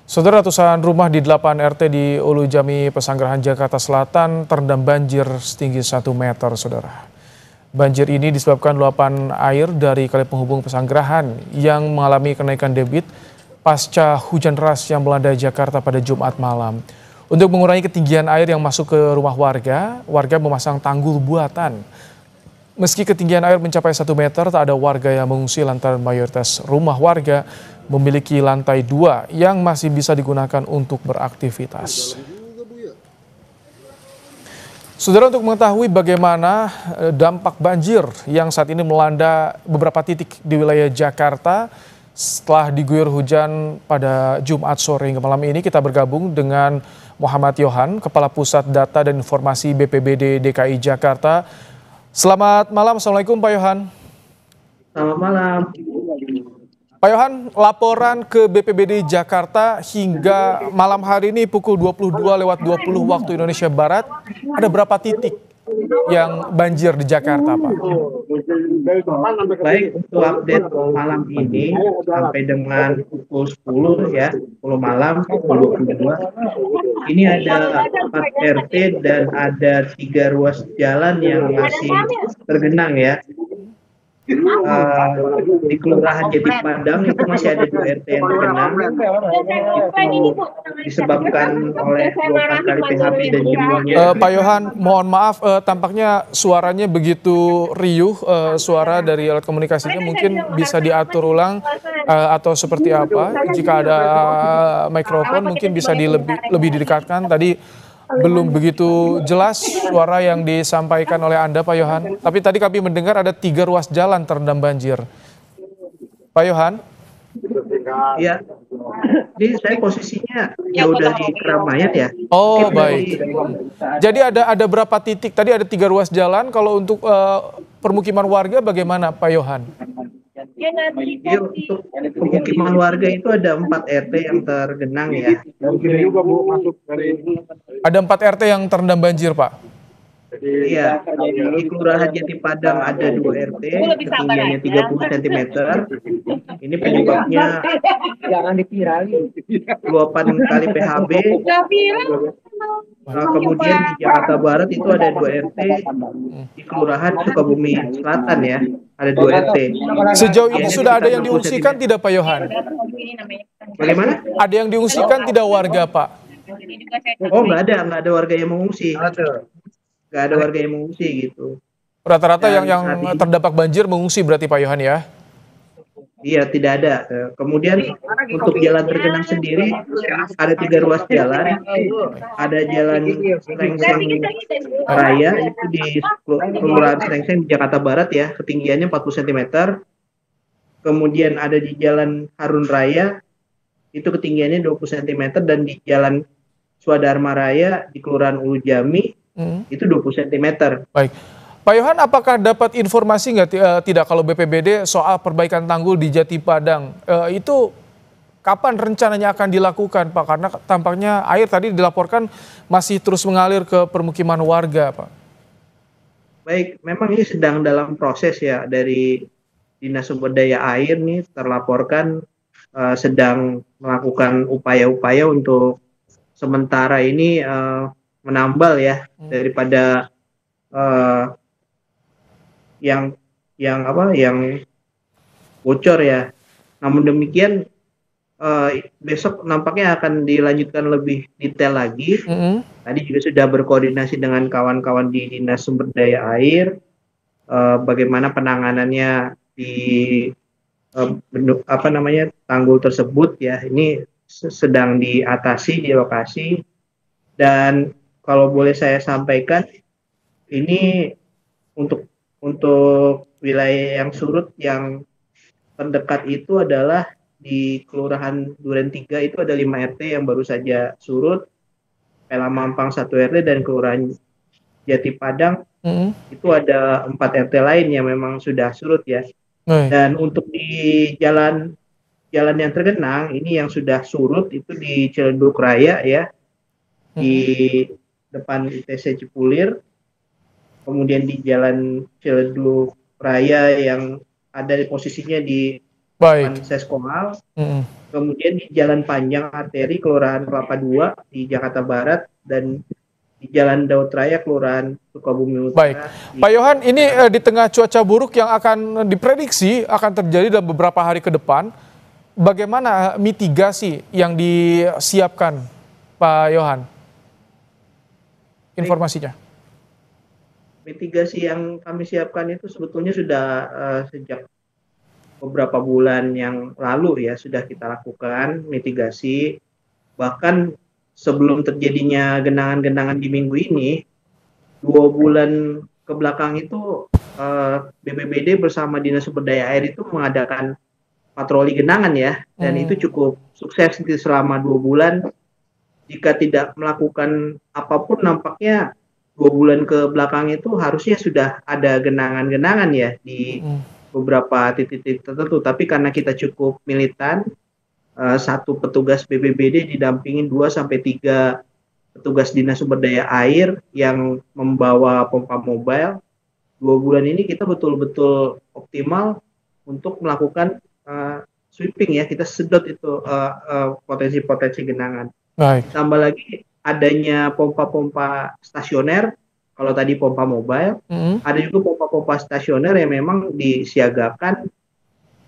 Saudara, ratusan rumah di 8 RT di Ulu Jami, Pesanggerahan, Jakarta Selatan terendam banjir setinggi 1 meter, saudara. Banjir ini disebabkan luapan air dari kali penghubung Pesanggerahan yang mengalami kenaikan debit pasca hujan deras yang melanda Jakarta pada Jumat malam. Untuk mengurangi ketinggian air yang masuk ke rumah warga memasang tanggul buatan. Meski ketinggian air mencapai 1 meter, tak ada warga yang mengungsi lantaran mayoritas rumah warga memiliki lantai 2 yang masih bisa digunakan untuk beraktivitas. Saudara, untuk mengetahui bagaimana dampak banjir yang saat ini melanda beberapa titik di wilayah Jakarta setelah diguyur hujan pada Jumat sore hingga malam ini, kita bergabung dengan Muhammad Yohan, Kepala Pusat Data dan Informasi BPBD DKI Jakarta. Selamat malam, Assalamualaikum Pak Yohan. Selamat malam. Pak Yohan, laporan ke BPBD Jakarta hingga malam hari ini pukul 22:20 waktu Indonesia Barat, ada berapa titik yang banjir di Jakarta, Pak? Baik, untuk update malam ini sampai dengan pukul 10 ya, 10 malam, pukul 22. Ini ada 4 RT dan ada 3 ruas jalan yang masih tergenang ya. Di Kelurahan Jati Padang itu masih ada 2 RT yang tergenang. Itu disebabkan oleh luapan kali PHB dan jembolnya. Pak Yohan, mohon maaf, tampaknya suaranya begitu riuh, suara dari alat komunikasinya mungkin bisa diatur ulang atau seperti apa? Jika ada mikrofon mungkin bisa lebih didekatkan. Tadi belum begitu jelas suara yang disampaikan oleh Anda, Pak Yohan. Tapi tadi kami mendengar ada 3 ruas jalan terendam banjir. Pak Yohan? Ya, ini saya posisinya jauh dari keramaian ya. Oh, baik. Jadi ada berapa titik? Tadi ada 3 ruas jalan. Kalau untuk permukiman warga bagaimana, Pak Yohan? Ya, untuk pemukiman warga itu ada 4 RT yang tergenang ya. Ada 4 RT yang terendam banjir, Pak? Iya, di Kelurahan Jati Padang ada 2 RT, ketinggiannya 30 cm. Ini penyebabnya luapan kali PHB. Kemudian di Jakarta Barat itu ada 2 RT, di Kelurahan Sukabumi Selatan ya, ada 2 RT. Sejauh ini sudah ada yang diungsikan tidak, Pak Yohan? Bagaimana? Ada yang diungsikan tidak warga, Pak? Oh, nggak ada warga yang mengungsi. Nggak ada warga yang mengungsi gitu. Rata-rata yang terdampak banjir mengungsi berarti, Pak Yohan ya? Iya, tidak ada. Kemudian untuk jalan tergenang sendiri ada 3 ruas jalan. Ada jalan Serengseng Raya itu di Kelurahan Serengseng di Jakarta Barat ya, ketinggiannya 40 cm. Kemudian ada di Jalan Harun Raya itu ketinggiannya 20 cm, dan di Jalan Swadharma Raya di Kelurahan Ulu Jami itu 20 cm. Baik. Pak Yohan, apakah dapat informasi tidak kalau BPBD soal perbaikan tanggul di Jati Padang? Itu kapan rencananya akan dilakukan, Pak? Karena tampaknya air tadi dilaporkan masih terus mengalir ke permukiman warga, Pak. Baik, memang ini sedang dalam proses ya, dari Dinas Sumber Daya Air nih terlaporkan sedang melakukan upaya-upaya untuk sementara ini menambal ya daripada yang bocor ya. Namun demikian besok nampaknya akan dilanjutkan lebih detail lagi. Tadi juga sudah berkoordinasi dengan kawan-kawan di Dinas Sumber Daya Air, bagaimana penanganannya di tanggul tersebut ya. Ini sedang diatasi di lokasi. Dan kalau boleh saya sampaikan, ini untuk wilayah yang surut yang terdekat itu adalah di Kelurahan Duren 3 itu ada 5 RT yang baru saja surut, Pela Mampang 1 RT, dan Kelurahan Jati Padang itu ada 4 RT lain yang memang sudah surut ya. Dan untuk di jalan yang tergenang ini yang sudah surut itu di Ciledug Raya ya, di depan ITC Cipulir. Kemudian di Jalan Ciledug Raya yang ada posisinya di Baik. Seskomal, Mm-mm. kemudian di Jalan Panjang Arteri Kelurahan Kelapa II di Jakarta Barat, dan di Jalan Daud Raya Kelurahan Sukabumi Baik, Utara di Pak Yohan, ini Jakarta. di tengah cuaca buruk yang akan diprediksi akan terjadi dalam beberapa hari ke depan, bagaimana mitigasi yang disiapkan, Pak Yohan? Baik, Informasinya. mitigasi yang kami siapkan itu sebetulnya sudah sejak beberapa bulan yang lalu ya sudah kita lakukan mitigasi. Bahkan sebelum terjadinya genangan-genangan di minggu ini, 2 bulan ke belakang itu BPBD bersama Dinas Sumber Daya Air itu mengadakan patroli genangan ya, dan itu Hmm. cukup sukses selama 2 bulan. Jika tidak melakukan apapun, nampaknya 2 bulan ke belakang itu harusnya sudah ada genangan-genangan ya di Mm-mm. beberapa titik-titik tertentu. Tapi karena kita cukup militan, satu petugas BPBD didampingin 2 sampai 3 petugas Dinas Sumber Daya Air yang membawa pompa mobile. 2 bulan ini kita betul-betul optimal untuk melakukan sweeping ya, kita sedot itu potensi-potensi genangan. Baik. Ditambah lagi adanya pompa-pompa stasioner, kalau tadi pompa mobile, Mm-mm. ada juga pompa-pompa stasioner yang memang disiagakan,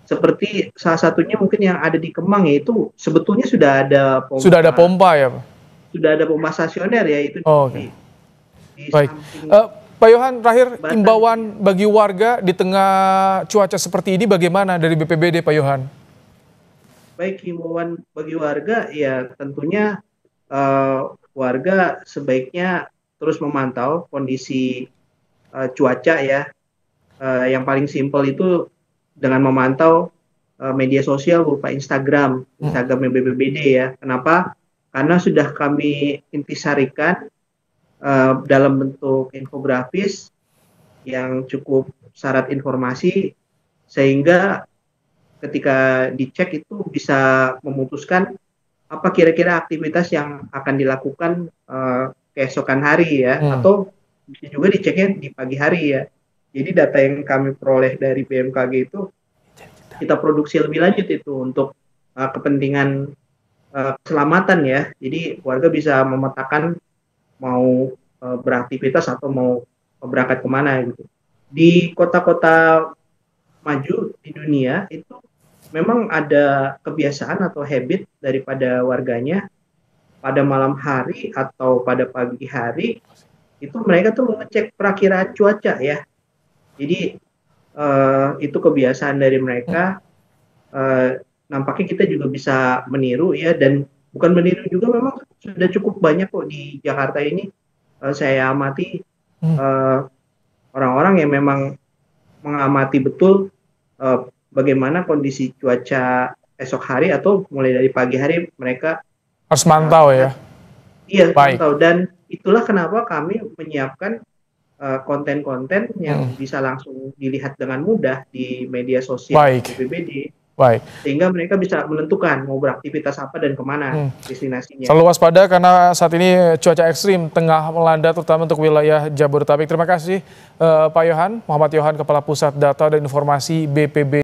seperti salah satunya mungkin yang ada di Kemang, yaitu sebetulnya Sudah ada pompa ya, Pak? sudah ada pompa stasioner ya, itu Oh, oke. di Baik. samping Pak Yohan, terakhir jembatan. imbauan bagi warga di tengah cuaca seperti ini bagaimana dari BPBD, Pak Yohan? Baik, himbauan bagi warga ya tentunya warga sebaiknya terus memantau kondisi cuaca ya. Yang paling simpel itu dengan memantau media sosial berupa Instagram BPBD ya. Kenapa? Karena sudah kami intisarikan dalam bentuk infografis yang cukup syarat informasi, sehingga ketika dicek itu bisa memutuskan apa kira-kira aktivitas yang akan dilakukan keesokan hari ya, Hmm. atau bisa juga diceknya di pagi hari ya. Jadi data yang kami peroleh dari BMKG itu kita produksi lebih lanjut itu untuk kepentingan keselamatan ya. Jadi warga bisa memetakan mau beraktivitas atau mau berangkat kemana gitu. Di kota-kota maju di dunia itu memang ada kebiasaan atau habit daripada warganya pada malam hari atau pada pagi hari itu mereka tuh mengecek perakiraan cuaca ya. Jadi itu kebiasaan dari mereka. Nampaknya kita juga bisa meniru ya, dan bukan meniru juga, memang sudah cukup banyak kok di Jakarta ini. Saya amati Hmm. eh, orang-orang yang memang mengamati betul bagaimana kondisi cuaca esok hari atau mulai dari pagi hari mereka Harus mantau lihat. ya. Iya, Baik. mantau. Dan itulah kenapa kami menyiapkan konten-konten Hmm. yang bisa langsung dilihat dengan mudah di media sosial Baik. BPBD, Baik. sehingga mereka bisa menentukan mau beraktivitas apa dan kemana Hmm. destinasinya. Selalu waspada karena saat ini cuaca ekstrim tengah melanda terutama untuk wilayah Jabodetabek. Terima kasih Pak Yohan, Muhammad Yohan, Kepala Pusat Data dan Informasi BPBD.